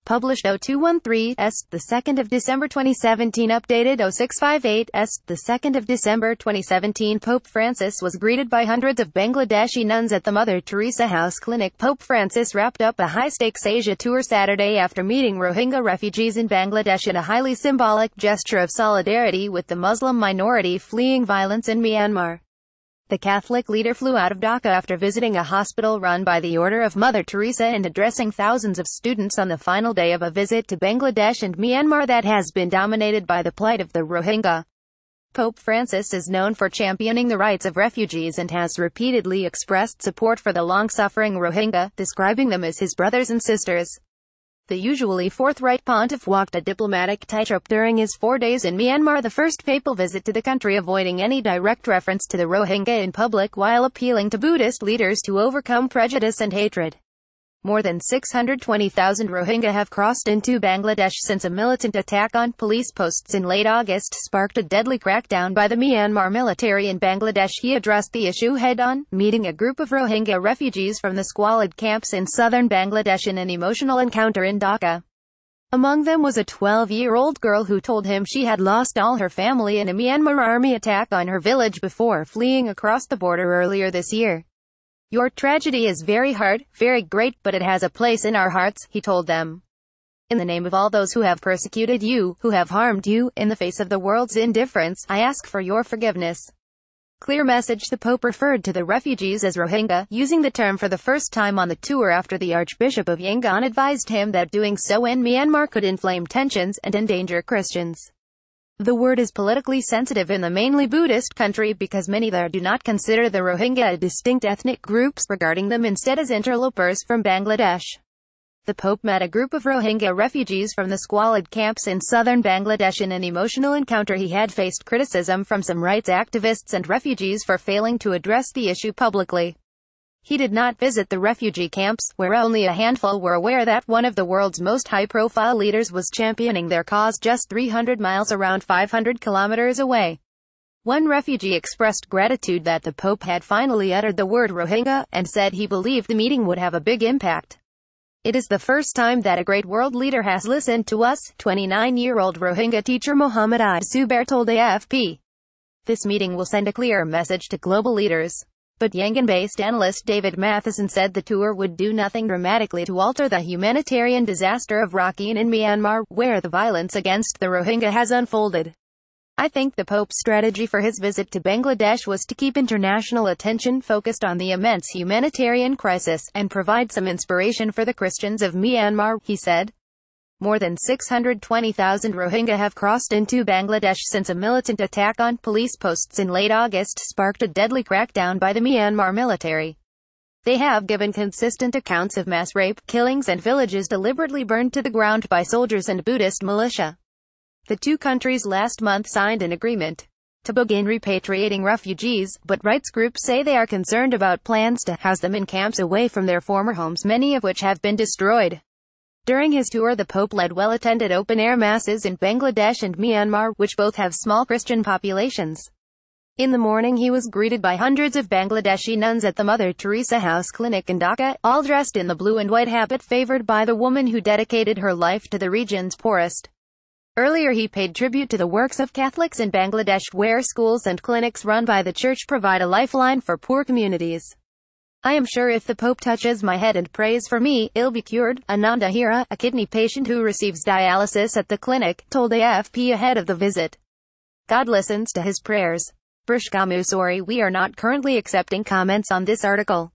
Published 0213s, the 2nd of December 2017. Updated 0658s, the 2nd of December 2017. Pope Francis was greeted by hundreds of Bangladeshi nuns at the Mother Teresa House clinic. Pope Francis wrapped up a high-stakes Asia tour Saturday after meeting Rohingya refugees in Bangladesh in a highly symbolic gesture of solidarity with the Muslim minority fleeing violence in Myanmar. The Catholic leader flew out of Dhaka after visiting a hospital run by the Order of Mother Teresa and addressing thousands of students on the final day of a visit to Bangladesh and Myanmar that has been dominated by the plight of the Rohingya. Pope Francis is known for championing the rights of refugees and has repeatedly expressed support for the long-suffering Rohingya, describing them as his brothers and sisters. The usually forthright pontiff walked a diplomatic tightrope during his 4 days in Myanmar, the first papal visit to the country, avoiding any direct reference to the Rohingya in public while appealing to Buddhist leaders to overcome prejudice and hatred. More than 620,000 Rohingya have crossed into Bangladesh since a militant attack on police posts in late August sparked a deadly crackdown by the Myanmar military in Bangladesh. He addressed the issue head-on, meeting a group of Rohingya refugees from the squalid camps in southern Bangladesh in an emotional encounter in Dhaka. Among them was a 12-year-old girl who told him she had lost all her family in a Myanmar army attack on her village before fleeing across the border earlier this year. "Your tragedy is very hard, very great, but it has a place in our hearts," he told them. "In the name of all those who have persecuted you, who have harmed you, in the face of the world's indifference, I ask for your forgiveness." Clear message. The Pope referred to the refugees as Rohingya, using the term for the first time on the tour after the Archbishop of Yangon advised him that doing so in Myanmar could inflame tensions and endanger Christians. The word is politically sensitive in the mainly Buddhist country because many there do not consider the Rohingya a distinct ethnic group, regarding them instead as interlopers from Bangladesh. The Pope met a group of Rohingya refugees from the squalid camps in southern Bangladesh in an emotional encounter. He had faced criticism from some rights activists and refugees for failing to address the issue publicly. He did not visit the refugee camps, where only a handful were aware that one of the world's most high-profile leaders was championing their cause just 300 miles, around 500 kilometers away. One refugee expressed gratitude that the Pope had finally uttered the word Rohingya, and said he believed the meeting would have a big impact. "It is the first time that a great world leader has listened to us," 29-year-old Rohingya teacher Mohammed Zubair told AFP. "This meeting will send a clear message to global leaders." But Yangon-based analyst David Matheson said the tour would do nothing dramatically to alter the humanitarian disaster of Rakhine in Myanmar, where the violence against the Rohingya has unfolded. "I think the Pope's strategy for his visit to Bangladesh was to keep international attention focused on the immense humanitarian crisis, and provide some inspiration for the Christians of Myanmar," he said. More than 620,000 Rohingya have crossed into Bangladesh since a militant attack on police posts in late August sparked a deadly crackdown by the Myanmar military. They have given consistent accounts of mass rape, killings and villages deliberately burned to the ground by soldiers and Buddhist militia. The two countries last month signed an agreement to begin repatriating refugees, but rights groups say they are concerned about plans to house them in camps away from their former homes, many of which have been destroyed. During his tour, the Pope led well-attended open-air masses in Bangladesh and Myanmar, which both have small Christian populations. In the morning he was greeted by hundreds of Bangladeshi nuns at the Mother Teresa House clinic in Dhaka, all dressed in the blue and white habit favored by the woman who dedicated her life to the region's poorest. Earlier he paid tribute to the works of Catholics in Bangladesh, where schools and clinics run by the church provide a lifeline for poor communities. "I am sure if the Pope touches my head and prays for me, I'll be cured," Ananda Hira, a kidney patient who receives dialysis at the clinic, told AFP ahead of the visit. "God listens to his prayers." Sorry, we are not currently accepting comments on this article.